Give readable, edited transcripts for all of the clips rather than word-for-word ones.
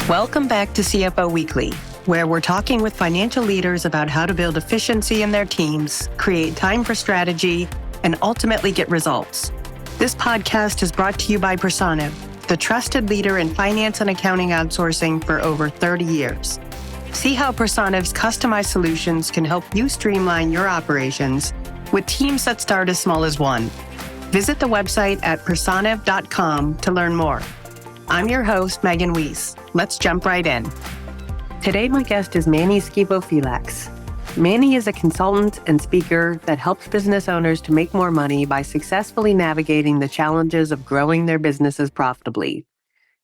Welcome back to CFO Weekly, where we're talking with financial leaders about how to build efficiency in their teams, create time for strategy, and ultimately get results. This podcast is brought to you by Personiv, the trusted leader in finance and accounting outsourcing for over 30 years. See how Personiv's customized solutions can help you streamline your operations with teams that start as small as one. Visit the website at personiv.com to learn more. I'm your host, Megan Weis. Let's jump right in. Today, my guest is Manny Skevofilax. Manny is a consultant and speaker that helps business owners to make more money by successfully navigating the challenges of growing their businesses profitably.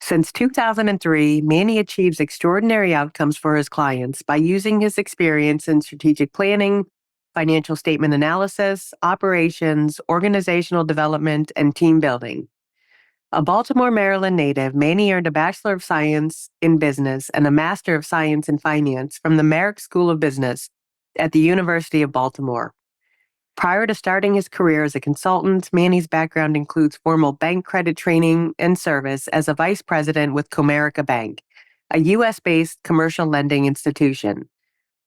Since 2003, Manny achieves extraordinary outcomes for his clients by using his experience in strategic planning, financial statement analysis, operations, organizational development, and team building. A Baltimore, Maryland native, Manny earned a Bachelor of Science in Business and a Master of Science in Finance from the Merrick School of Business at the University of Baltimore. Prior to starting his career as a consultant, Manny's background includes formal bank credit training and service as a vice president with Comerica Bank, a U.S.-based commercial lending institution.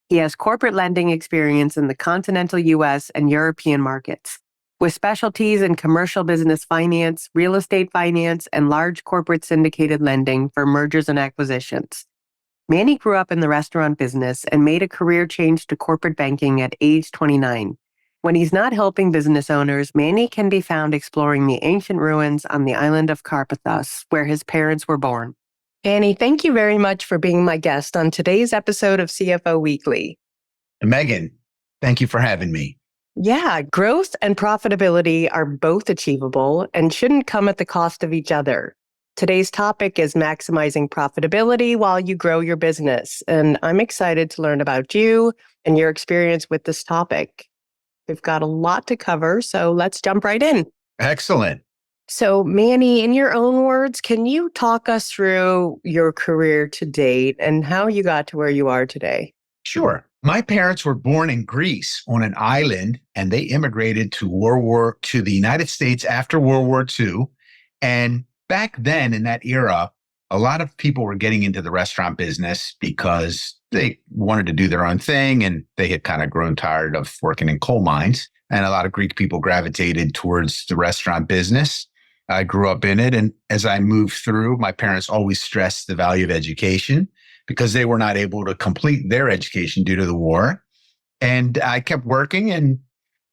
He has corporate lending experience in the continental U.S. and European markets, with specialties in commercial business finance, real estate finance, and large corporate syndicated lending for mergers and acquisitions. Manny grew up in the restaurant business and made a career change to corporate banking at age 29. When he's not helping business owners, Manny can be found exploring the ancient ruins on the island of Carpathos, where his parents were born. Manny, thank you very much for being my guest on today's episode of CFO Weekly. Megan, thank you for having me. Yeah, growth and profitability are both achievable and shouldn't come at the cost of each other. Today's topic is maximizing profitability while you grow your business, and I'm excited to learn about you and your experience with this topic. We've got a lot to cover, so let's jump right in. Excellent. So, Manny, in your own words, can you talk us through your career to date and how you got to where you are today? Sure. My parents were born in Greece on an island, and they immigrated to the United States after World War II. And back then, in that era, a lot of people were getting into the restaurant business because they wanted to do their own thing, and they had kind of grown tired of working in coal mines. And a lot of Greek people gravitated towards the restaurant business. I grew up in it, and as I moved through, my parents always stressed the value of education, because they were not able to complete their education due to the war. And I kept working and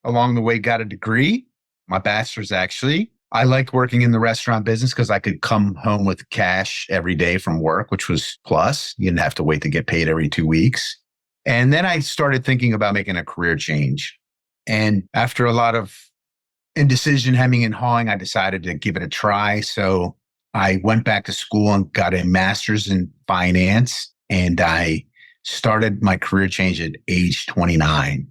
along the way got a degree, my bachelor's actually. I liked working in the restaurant business because I could come home with cash every day from work, which was plus. You didn't have to wait to get paid every 2 weeks. And then I started thinking about making a career change. And after a lot of indecision, hemming and hawing, I decided to give it a try. So I went back to school and got a master's in finance, and I started my career change at age 29,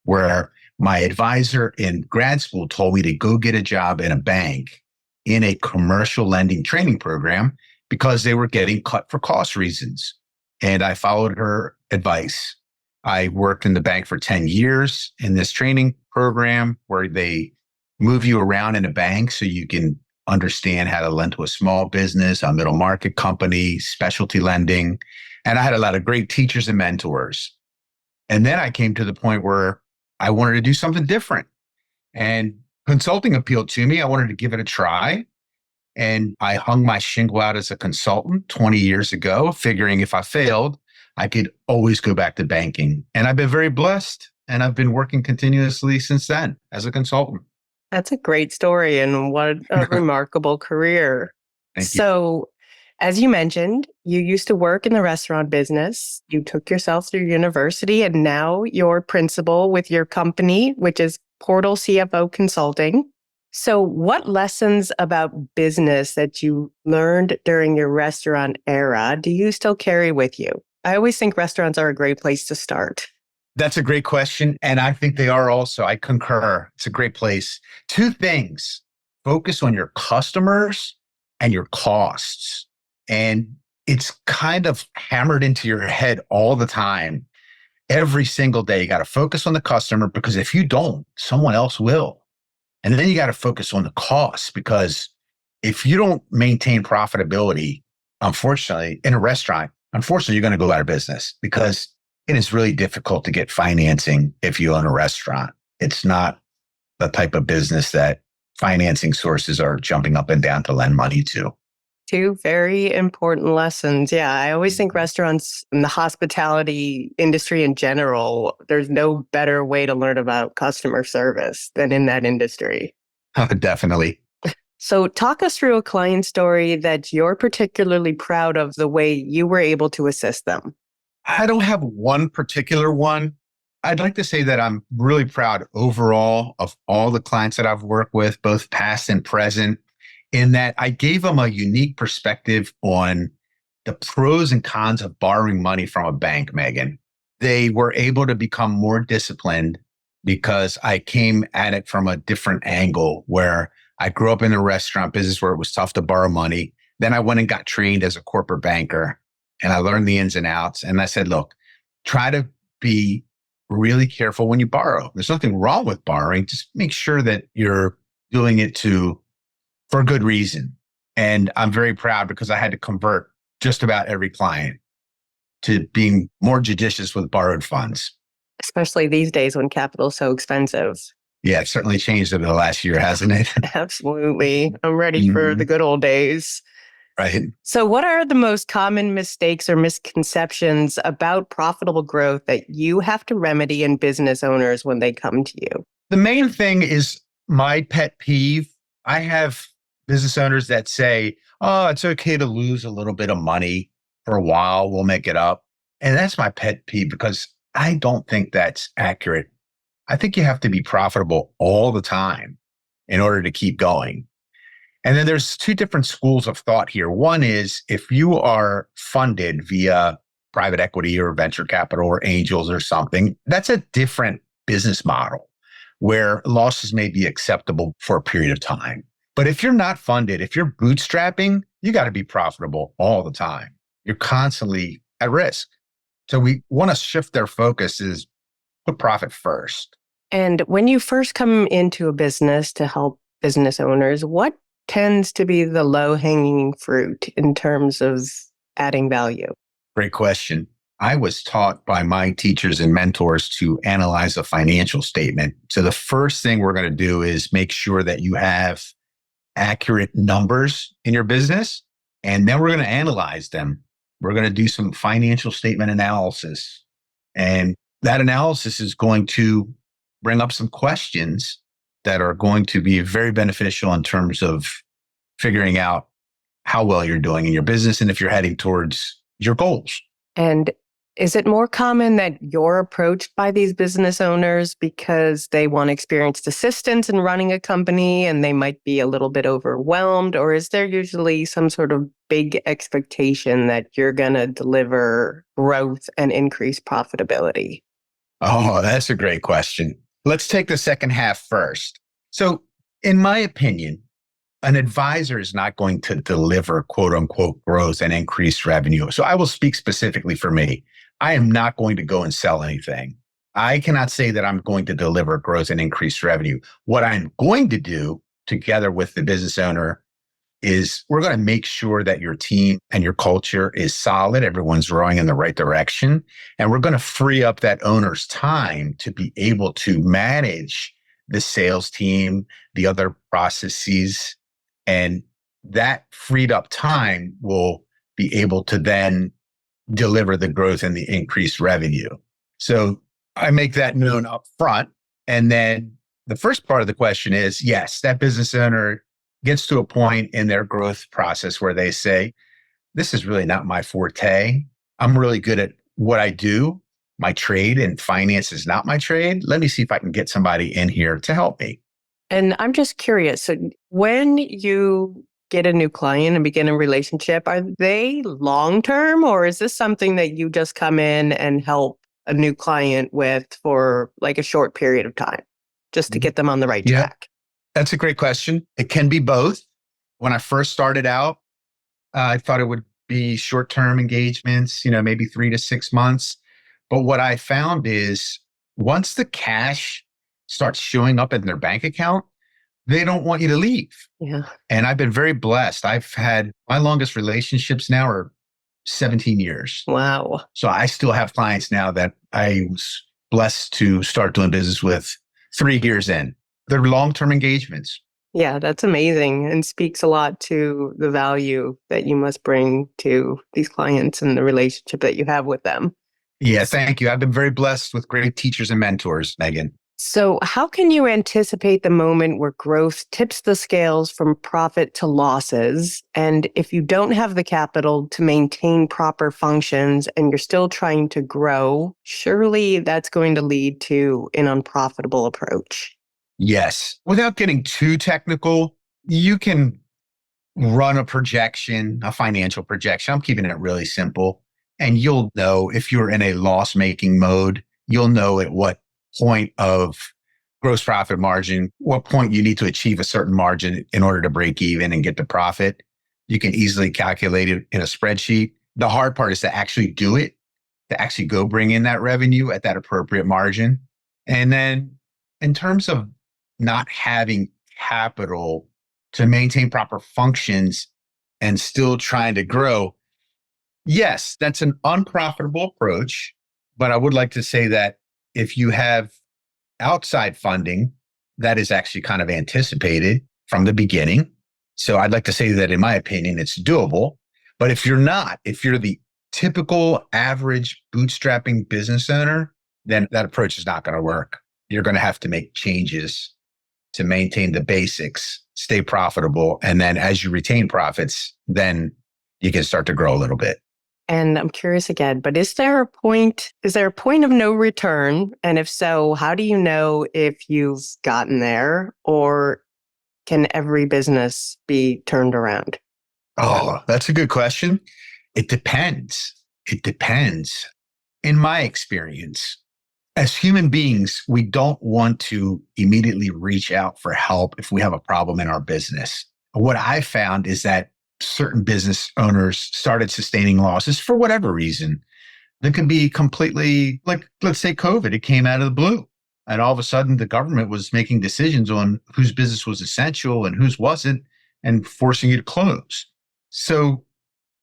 where my advisor in grad school told me to go get a job in a bank in a commercial lending training program because they were getting cut for cost reasons. And I followed her advice. I worked in the bank for 10 years in this training program where they move you around in a bank so you can understand how to lend to a small business, a middle market company, specialty lending. And I had a lot of great teachers and mentors. And then I came to the point where I wanted to do something different. And consulting appealed to me. I wanted to give it a try. And I hung my shingle out as a consultant 20 years ago, figuring if I failed, I could always go back to banking. And I've been very blessed. And I've been working continuously since then as a consultant. That's a great story, and what a remarkable career. Thank you. So, as you mentioned, you used to work in the restaurant business. You took yourself through university, and now you're principal with your company, which is PORTAL CFO Consulting. So, what lessons about business that you learned during your restaurant era do you still carry with you? I always think restaurants are a great place to start. That's a great question. And I think they are also. I concur. It's a great place. Two things: focus on your customers and your costs. And it's kind of hammered into your head all the time. Every single day, you got to focus on the customer, because if you don't, someone else will. And then you got to focus on the costs, because if you don't maintain profitability, unfortunately, in a restaurant, unfortunately, you're going to go out of business because it is really difficult to get financing if you own a restaurant. It's not the type of business that financing sources are jumping up and down to lend money to. Two very important lessons. Yeah, I always think restaurants and the hospitality industry in general, there's no better way to learn about customer service than in that industry. Definitely. So talk us through a client story that you're particularly proud of the way you were able to assist them. I don't have one particular one. I'd like to say that I'm really proud overall of all the clients that I've worked with, both past and present, in that I gave them a unique perspective on the pros and cons of borrowing money from a bank, Megan. They were able to become more disciplined because I came at it from a different angle where I grew up in the restaurant business where it was tough to borrow money. Then I went and got trained as a corporate banker and I learned the ins and outs. And I said, look, try to be really careful when you borrow. There's nothing wrong with borrowing. Just make sure that you're doing it for a good reason. And I'm very proud because I had to convert just about every client to being more judicious with borrowed funds. Especially these days when capital is so expensive. Yeah, it's certainly changed over the last year, hasn't it? Absolutely. I'm ready for the good old days. Right. So what are the most common mistakes or misconceptions about profitable growth that you have to remedy in business owners when they come to you? The main thing is my pet peeve. I have business owners that say, oh, it's okay to lose a little bit of money for a while. We'll make it up. And that's my pet peeve because I don't think that's accurate. I think you have to be profitable all the time in order to keep going. And then there's two different schools of thought here. One is if you are funded via private equity or venture capital or angels or something, that's a different business model where losses may be acceptable for a period of time. But if you're not funded, if you're bootstrapping, you got to be profitable all the time. You're constantly at risk. So we want to shift their focus is put profit first. And when you first come into a business to help business owners, what tends to be the low-hanging fruit in terms of adding value? Great question. I was taught by my teachers and mentors to analyze a financial statement. So the first thing we're going to do is make sure that you have accurate numbers in your business, and then we're going to analyze them. We're going to do some financial statement analysis. And that analysis is going to bring up some questions that are going to be very beneficial in terms of figuring out how well you're doing in your business and if you're heading towards your goals. And is it more common that you're approached by these business owners because they want experienced assistance in running a company and they might be a little bit overwhelmed? Or is there usually some sort of big expectation that you're going to deliver growth and increase profitability? Oh, that's a great question. Let's take the second half first. So, in my opinion, an advisor is not going to deliver quote unquote growth and increased revenue. So I will speak specifically for me. I am not going to go and sell anything. I cannot say that I'm going to deliver growth and increased revenue. What I'm going to do together with the business owner is we're going to make sure that your team and your culture is solid. Everyone's rowing in the right direction. And we're going to free up that owner's time to be able to manage the sales team, the other processes. And that freed up time will be able to then deliver the growth and the increased revenue. So I make that known up front. And then the first part of the question is, yes, that business owner gets to a point in their growth process where they say, this is really not my forte. I'm really good at what I do. My trade and finance is not my trade. Let me see if I can get somebody in here to help me. And I'm just curious, so when you get a new client and begin a relationship, are they long-term or is this something that you just come in and help a new client with for like a short period of time just to get them on the right track? That's a great question. It can be both. When I first started out, I thought it would be short-term engagements, maybe 3 to 6 months. But what I found is once the cash starts showing up in their bank account, they don't want you to leave. Yeah. And I've been very blessed. I've had my longest relationships now are 17 years. Wow. So I still have clients now that I was blessed to start doing business with 3 years in. They're long-term engagements. Yeah, that's amazing and speaks a lot to the value that you must bring to these clients and the relationship that you have with them. Yeah, thank you. I've been very blessed with great teachers and mentors, Megan. So, how can you anticipate the moment where growth tips the scales from profit to losses? And if you don't have the capital to maintain proper functions and you're still trying to grow, surely that's going to lead to an unprofitable approach. Yes. Without getting too technical, you can run a projection, a financial projection. I'm keeping it really simple. And you'll know if you're in a loss making mode, you'll know at what point of gross profit margin, what point you need to achieve a certain margin in order to break even and get the profit. You can easily calculate it in a spreadsheet. The hard part is to actually do it, to actually go bring in that revenue at that appropriate margin. And then in terms of not having capital to maintain proper functions and still trying to grow, yes, that's an unprofitable approach. But I would like to say that if you have outside funding, that is actually kind of anticipated from the beginning. So I'd like to say that in my opinion, it's doable. But if you're not, if you're the typical average bootstrapping business owner, then that approach is not going to work. You're going to have to make changes to maintain the basics, stay profitable. And then as you retain profits, then you can start to grow a little bit. And I'm curious again, but is there a point of no return? And if so, how do you know if you've gotten there, or can every business be turned around? Oh, that's a good question. It depends. It depends. In my experience, as human beings, we don't want to immediately reach out for help if we have a problem in our business. What I found is that certain business owners started sustaining losses for whatever reason. That could be completely, like, let's say COVID, it came out of the blue. And all of a sudden, the government was making decisions on whose business was essential and whose wasn't, and forcing you to close. So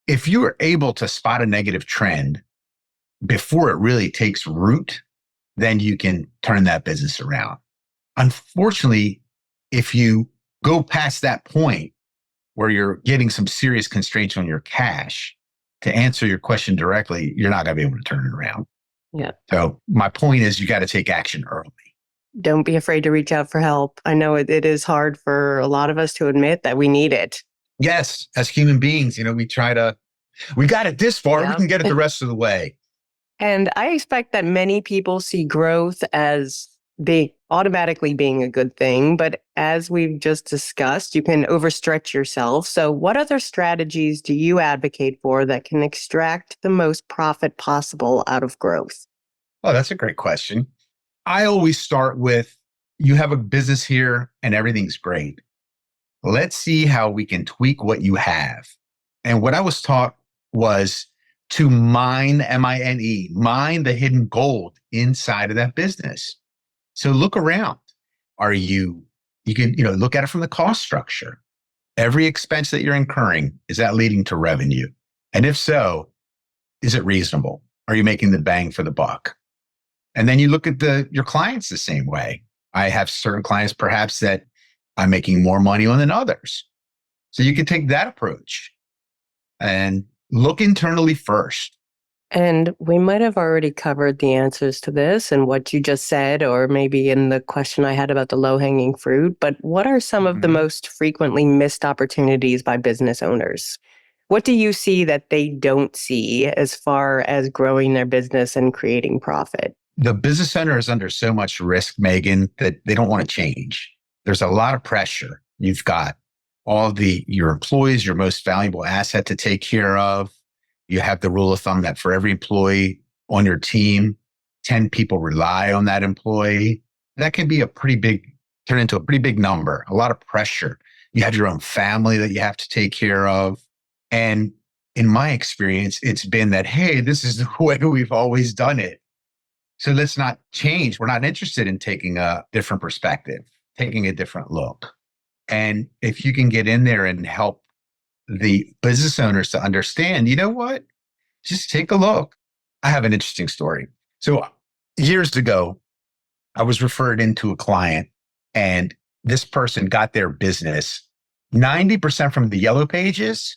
if you are able to spot a negative trend before it really takes root, then you can turn that business around. Unfortunately, if you go past that point where you're getting some serious constraints on your cash, to answer your question directly, you're not going to be able to turn it around. Yeah. So my point is you got to take action early. Don't be afraid to reach out for help. I know it is hard for a lot of us to admit that we need it. Yes, as human beings, we got it this far, Yeah. we can get it the rest of the way. And I expect that many people see growth as automatically being a good thing. But as we've just discussed, you can overstretch yourself. So what other strategies do you advocate for that can extract the most profit possible out of growth? Oh, that's a great question. I always start with, you have a business here and everything's great. Let's see how we can tweak what you have. And what I was taught was to mine, M-I-N-E, mine the hidden gold inside of that business. So look around. You can look at it from the cost structure. Every expense that you're incurring, is that leading to revenue? And if so, is it reasonable? Are you making the bang for the buck? And then you look at your clients the same way. I have certain clients perhaps that I'm making more money on than others. So you can take that approach and look internally first. And we might have already covered the answers to this and what you just said, or maybe in the question I had about the low-hanging fruit. But what are some of the most frequently missed opportunities by business owners? What do you see that they don't see as far as growing their business and creating profit? The business owner is under so much risk, Megan, that they don't want to change. There's a lot of pressure. You've got your employees, your most valuable asset to take care of. You have the rule of thumb that for every employee on your team, 10 people rely on that employee. That can be turn into a pretty big number, a lot of pressure. You have your own family that you have to take care of. And in my experience, it's been that, hey, this is the way we've always done it. So let's not change. We're not interested in taking a different perspective, taking a different look. And if you can get in there and help the business owners to understand, you know what? Just take a look. I have an interesting story. So years ago, I was referred into a client, and this person got their business 90% from the yellow pages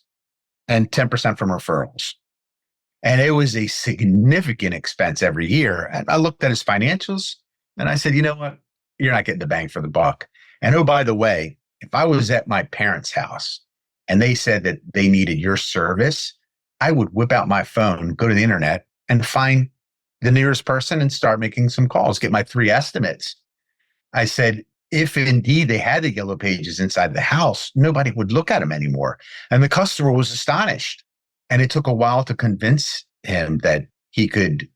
and 10% from referrals. And it was a significant expense every year. And I looked at his financials and I said, you know what? You're not getting the bang for the buck. And oh, by the way, if I was at my parents' house and they said that they needed your service, I would whip out my phone, go to the internet and find the nearest person and start making some calls, get my 3 estimates. I said, if indeed they had the yellow pages inside the house, nobody would look at them anymore. And the customer was astonished. And it took a while to convince him that he could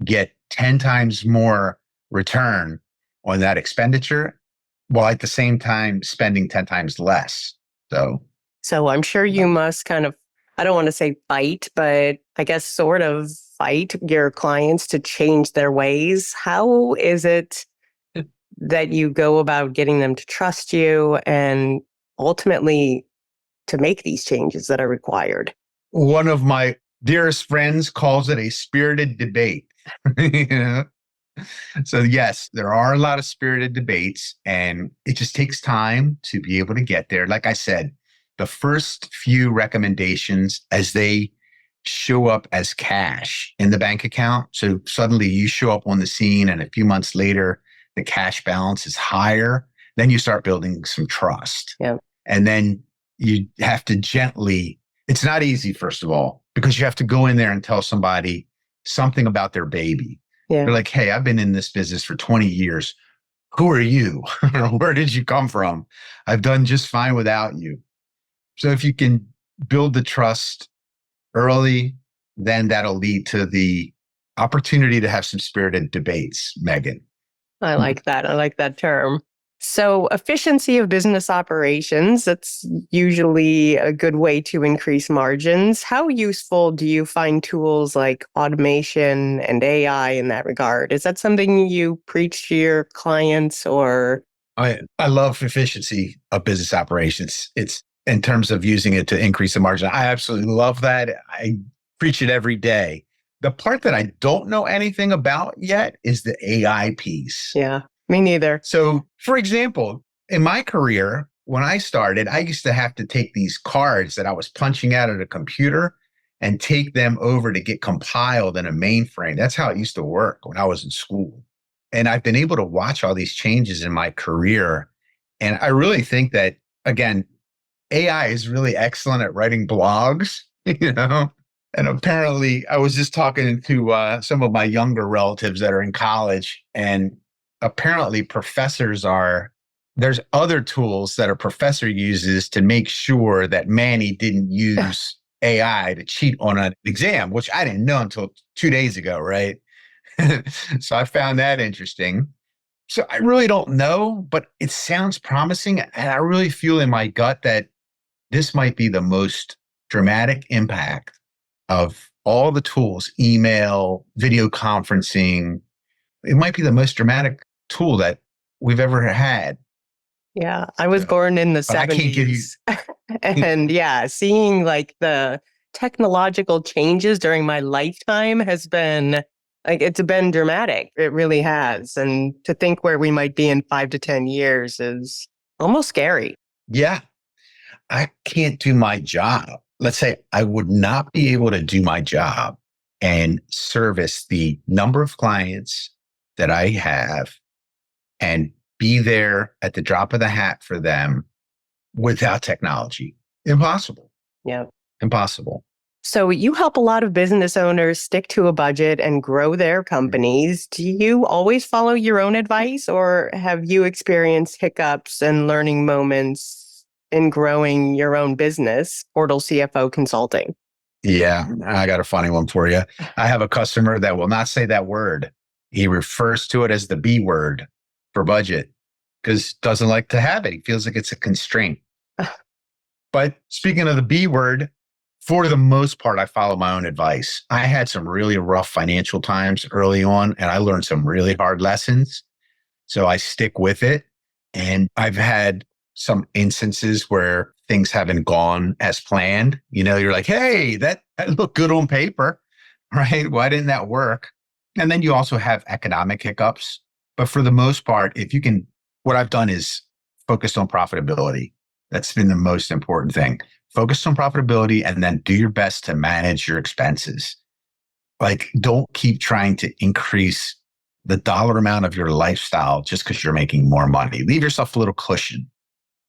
get 10 times more return on that expenditure while at the same time spending 10 times less. So I'm sure you must kind of, I don't want to say fight, but I guess sort of fight your clients to change their ways. How is it that you go about getting them to trust you and ultimately to make these changes that are required? One of my dearest friends calls it a spirited debate. You know? So yes, there are a lot of spirited debates, and it just takes time to be able to get there. Like I said, the first few recommendations as they show up as cash in the bank account. So suddenly you show up on the scene and a few months later, the cash balance is higher. Then you start building some trust. Yeah. And then you have to gently, it's not easy, first of all, because you have to go in there and tell somebody something about their baby. Yeah. They're like, hey, I've been in this business for 20 years. Who are you? Where did you come from? I've done just fine without you. So if you can build the trust early, then that'll lead to the opportunity to have some spirited debates, Megan. I like that. I like that term. So efficiency of business operations, that's usually a good way to increase margins. How useful do you find tools like automation and AI in that regard? Is that something you preach to your clients or? I love efficiency of business operations. It's in terms of using it to increase the margin. I absolutely love that. I preach it every day. The part that I don't know anything about yet is the AI piece. Yeah, me neither. So, for example, in my career, when I started, I used to have to take these cards that I was punching out at a computer and take them over to get compiled in a mainframe. That's how it used to work when I was in school. And I've been able to watch all these changes in my career. And I really think that, again, AI is really excellent at writing blogs, you know? And apparently, I was just talking to some of my younger relatives that are in college, and apparently there's other tools that a professor uses to make sure that Manny didn't use AI to cheat on an exam, which I didn't know until 2 days ago, right? So I found that interesting. So I really don't know, but it sounds promising. And I really feel in my gut that this might be the most dramatic impact of all the tools, email, video conferencing. It might be the most dramatic tool that we've ever had. Yeah, I was born in the 70s. I can't give you. And yeah, seeing like the technological changes during my lifetime has been like, it's been dramatic. It really has. And to think where we might be in 5 to 10 years is almost scary. Yeah, I can't do my job. Let's say I would not be able to do my job and service the number of clients that I have and be there at the drop of the hat for them without technology. Impossible. Yeah. Impossible. So you help a lot of business owners stick to a budget and grow their companies. Do you always follow your own advice, or have you experienced hiccups and learning moments in growing your own business, Portal CFO Consulting? Yeah, I got a funny one for you. I have a customer that will not say that word. He refers to it as the B word for budget because doesn't like to have it. He feels like it's a constraint. But speaking of the B word, for the most part, I follow my own advice. I had some really rough financial times early on, and I learned some really hard lessons. So I stick with it. And I've had some instances where things haven't gone as planned. You're like, hey, that looked good on paper, right? Why didn't that work? And then you also have economic hiccups. But for the most part, what I've done is focused on profitability. That's been the most important thing. Focus on profitability and then do your best to manage your expenses. Like, don't keep trying to increase the dollar amount of your lifestyle just because you're making more money. Leave yourself a little cushion.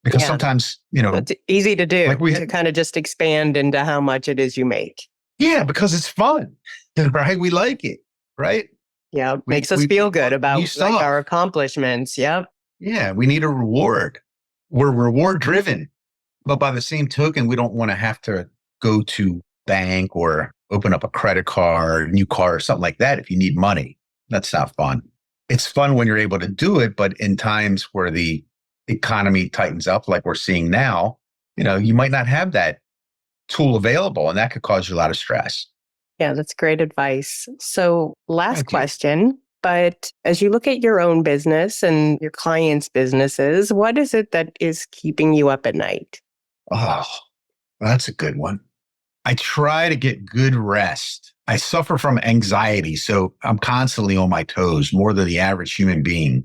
Because sometimes, it's easy to do, to kind of just expand into how much it is you make. Yeah, because it's fun, right? We like it, right? Yeah, makes us feel good about our accomplishments. Yep. Yeah, we need a reward. We're reward driven. But by the same token, we don't want to have to go to bank or open up a credit card, new car, or something like that if you need money. That's not fun. It's fun when you're able to do it, but in times where the economy tightens up like we're seeing now, you might not have that tool available, and that could cause you a lot of stress. Yeah, that's great advice. So last question, but as you look at your own business and your clients' businesses, what is it that is keeping you up at night? Oh, that's a good one. I try to get good rest. I suffer from anxiety, so I'm constantly on my toes, more than the average human being.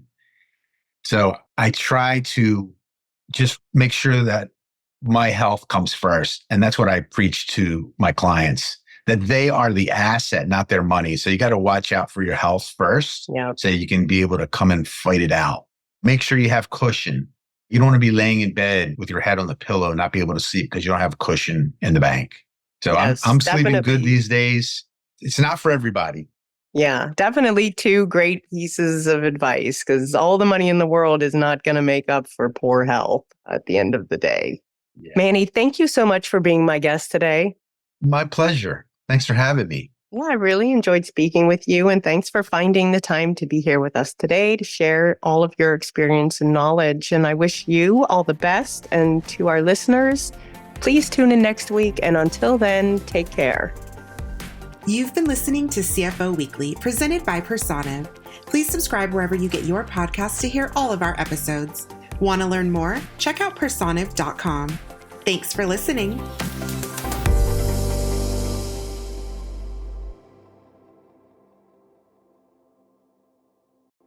So I try to just make sure that my health comes first. And that's what I preach to my clients, that they are the asset, not their money. So you got to watch out for your health first, so you can be able to come and fight it out. Make sure you have cushion. You don't want to be laying in bed with your head on the pillow and not be able to sleep because you don't have a cushion in the bank. So yes, I'm sleeping good these days. It's not for everybody. Yeah, definitely two great pieces of advice, because all the money in the world is not going to make up for poor health at the end of the day. Yeah. Manny, thank you so much for being my guest today. My pleasure. Thanks for having me. Yeah, I really enjoyed speaking with you, and thanks for finding the time to be here with us today to share all of your experience and knowledge. And I wish you all the best. And to our listeners, please tune in next week. And until then, take care. You've been listening to CFO Weekly, presented by Personiv. Please subscribe wherever you get your podcasts to hear all of our episodes. Want to learn more? Check out personiv.com. Thanks for listening.